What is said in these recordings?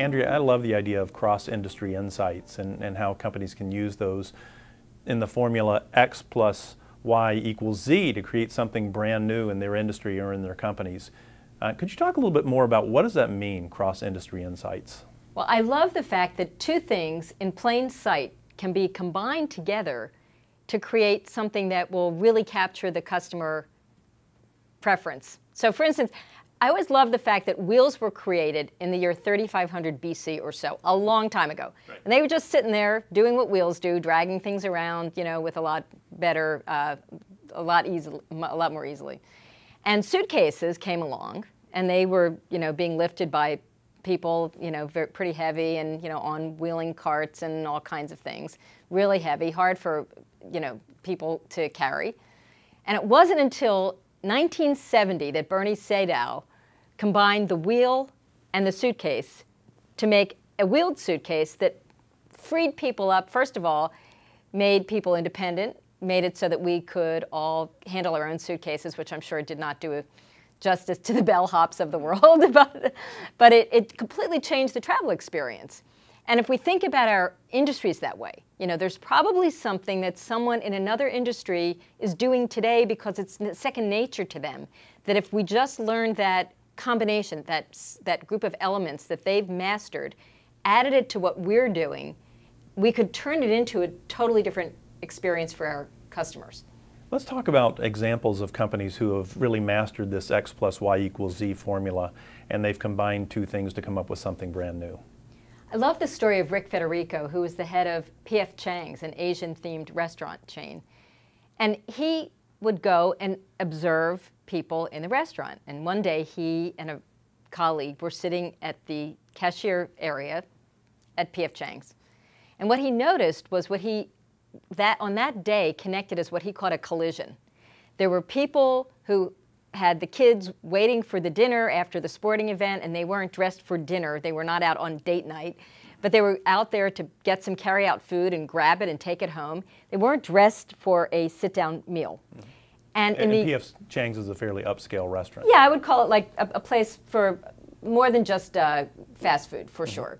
Andrea, I love the idea of cross-industry insights and how companies can use those in the formula X plus Y equals Z to create something brand new in their industry or in their companies. Could you talk a little bit more about what does that mean, cross-industry insights? Well, I love the fact that two things in plain sight can be combined together to create something that will really capture the customer preference. So for instance, I always love the fact that wheels were created in the year 3500 BC or so, a long time ago. Right. And they were just sitting there doing what wheels do, dragging things around, you know, with a lot better, a lot more easily. And suitcases came along, and they were, you know, being lifted by people, you know, pretty heavy, and, you know, on wheeling carts and all kinds of things. Really heavy, hard for, you know, people to carry. And it wasn't until 1970 that Bernie Sadow combined the wheel and the suitcase to make a wheeled suitcase that freed people up, first of all, made people independent, made it so that we could all handle our own suitcases, which I'm sure did not do justice to the bellhops of the world, but it completely changed the travel experience. And if we think about our industries that way, you know, there's probably something that someone in another industry is doing today because it's second nature to them, that if we just learned that combination, that group of elements that they've mastered, added it to what we're doing, we could turn it into a totally different experience for our customers. Let's talk about examples of companies who have really mastered this X plus Y equals Z formula, and they've combined two things to come up with something brand new. I love the story of Rick Federico, who was the head of P.F. Chang's, an Asian-themed restaurant chain. And he would go and observe people in the restaurant. And one day, he and a colleague were sitting at the cashier area at P.F. Chang's. And what he noticed was on that day connected as what he called a collision. There were people who had the kids waiting for the dinner after the sporting event, and they weren't dressed for dinner. They were not out on date night, but they were out there to get some carry-out food and grab it and take it home. They weren't dressed for a sit-down meal. Mm-hmm. And P.F. Chang's is a fairly upscale restaurant. Yeah, I would call it like a place for more than just fast food, for sure.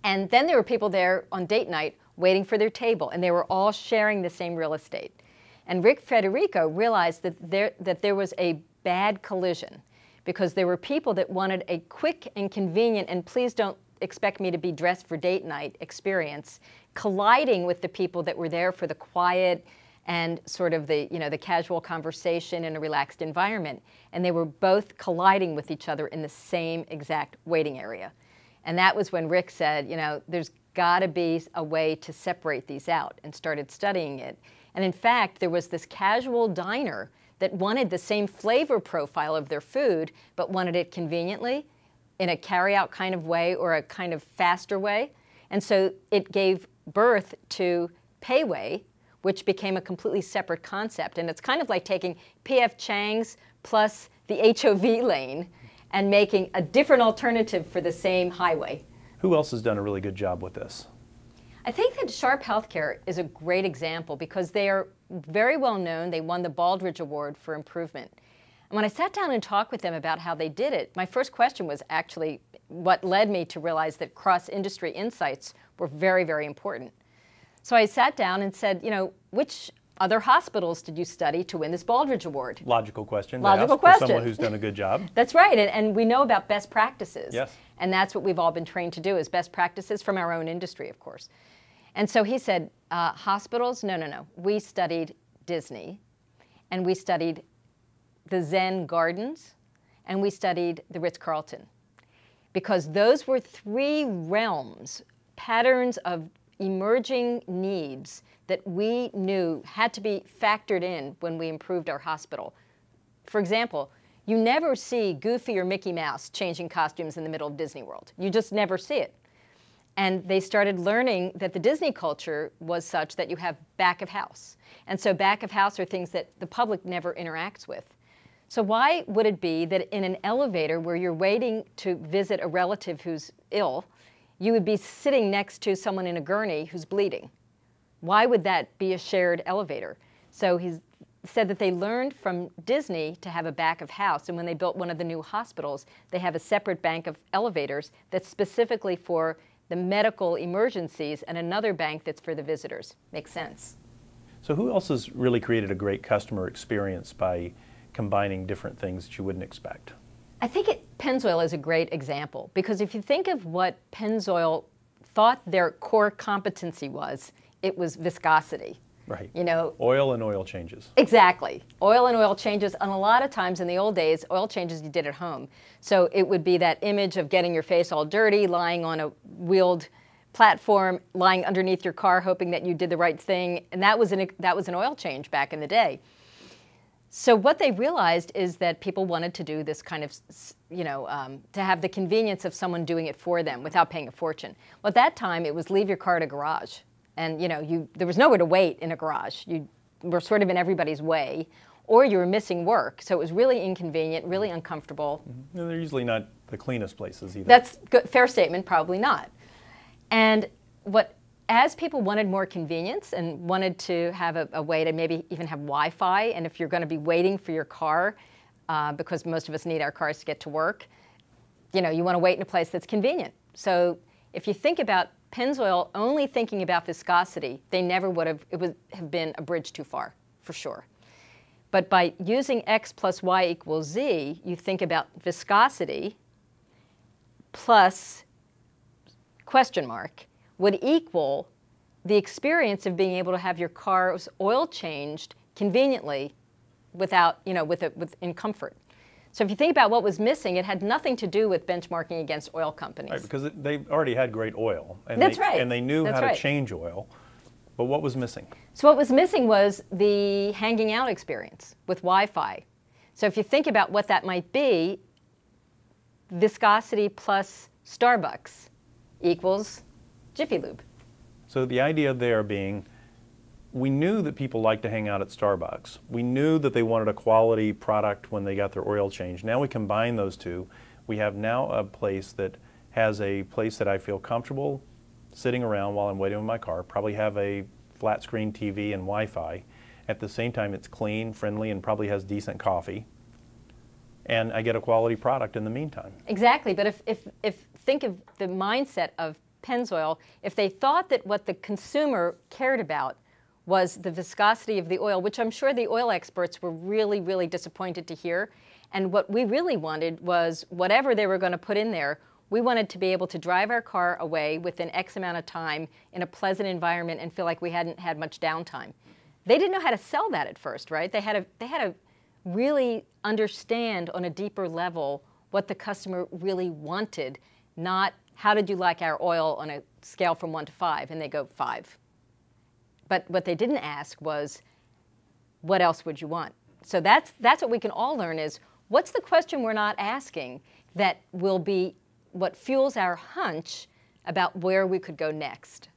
And then there were people there on date night waiting for their table, and they were all sharing the same real estate. And Rick Federico realized that there was a bad collision because there were people that wanted a quick and convenient, and please don't expect me to be dressed for date night experience, colliding with the people that were there for the quiet and sort of the, you know, the casual conversation in a relaxed environment. And they were both colliding with each other in the same exact waiting area. And that was when Rick said, you know, there's got to be a way to separate these out, and started studying it. And in fact, there was this casual diner that wanted the same flavor profile of their food, but wanted it conveniently in a carry-out kind of way or a kind of faster way. And so it gave birth to Payway, which became a completely separate concept. And it's kind of like taking P.F. Chang's plus the HOV lane and making a different alternative for the same highway. Who else has done a really good job with this? I think that Sharp Healthcare is a great example because they are very well known. They won the Baldrige Award for improvement. And when I sat down and talked with them about how they did it, my first question was actually what led me to realize that cross-industry insights were very, very important. So I sat down and said, you know, which other hospitals did you study to win this Baldrige Award? Logical question. Logical question. For someone who's done a good job. That's right, and we know about best practices. Yes. And that's what we've all been trained to do, is best practices from our own industry, of course. And so he said, hospitals? No. We studied Disney, and we studied the Zen Gardens, and we studied the Ritz-Carlton. Because those were three realms, patterns of emerging needs that we knew had to be factored in when we improved our hospital. For example, you never see Goofy or Mickey Mouse changing costumes in the middle of Disney World. You just never see it. And they started learning that the Disney culture was such that you have back of house. And so back of house are things that the public never interacts with. So why would it be that in an elevator where you're waiting to visit a relative who's ill, you would be sitting next to someone in a gurney who's bleeding? Why would that be a shared elevator? So said that they learned from Disney to have a back of house, and when they built one of the new hospitals, they have a separate bank of elevators that's specifically for the medical emergencies and another bank that's for the visitors. Makes sense. So who else has really created a great customer experience by combining different things that you wouldn't expect? I think Pennzoil is a great example, because if you think of what Pennzoil thought their core competency was, it was viscosity. Right. You know, oil and oil changes. Exactly. Oil and oil changes, and a lot of times in the old days, oil changes you did at home. So it would be that image of getting your face all dirty, lying on a wheeled platform, lying underneath your car, hoping that you did the right thing, and that was an oil change back in the day. So what they realized is that people wanted to do this kind of, to have the convenience of someone doing it for them without paying a fortune. Well, at that time, it was leave your car at a garage. And there was nowhere to wait in a garage. You were sort of in everybody's way, or you were missing work. So it was really inconvenient, really uncomfortable. Mm-hmm. And they're usually not the cleanest places either. That's good, fair statement, probably not. And as people wanted more convenience and wanted to have a way to maybe even have Wi-Fi, and if you're going to be waiting for your car, because most of us need our cars to get to work, you want to wait in a place that's convenient. So if you think about Pennzoil only thinking about viscosity, they never would have, it would have been a bridge too far, for sure. But by using X plus Y equals Z, you think about viscosity plus question mark would equal the experience of being able to have your car's oil changed conveniently without, in comfort. So if you think about what was missing, it had nothing to do with benchmarking against oil companies. Right, because they already had great oil. And That's right. And they knew That's how right. to change oil. But what was missing? So what was missing was the hanging out experience with Wi-Fi. So if you think about what that might be, viscosity plus Starbucks equals Jiffy Lube. So the idea there being, we knew that people liked to hang out at Starbucks. We knew that they wanted a quality product when they got their oil changed. Now we combine those two. We have now a place that has a place that I feel comfortable sitting around while I'm waiting in my car, probably have a flat screen TV and Wi-Fi. At the same time, it's clean, friendly, and probably has decent coffee. And I get a quality product in the meantime. Exactly, but if think of the mindset of Pennzoil, if they thought that what the consumer cared about was the viscosity of the oil, which I'm sure the oil experts were really, really disappointed to hear. And what we really wanted was whatever they were going to put in there, we wanted to be able to drive our car away within X amount of time in a pleasant environment and feel like we hadn't had much downtime. They didn't know how to sell that at first, right? They had to really understand on a deeper level what the customer really wanted, not how did you like our oil on a scale from 1 to 5, and they go 5. But what they didn't ask was, what else would you want? So that's what we can all learn is, what's the question we're not asking that will be what fuels our hunch about where we could go next?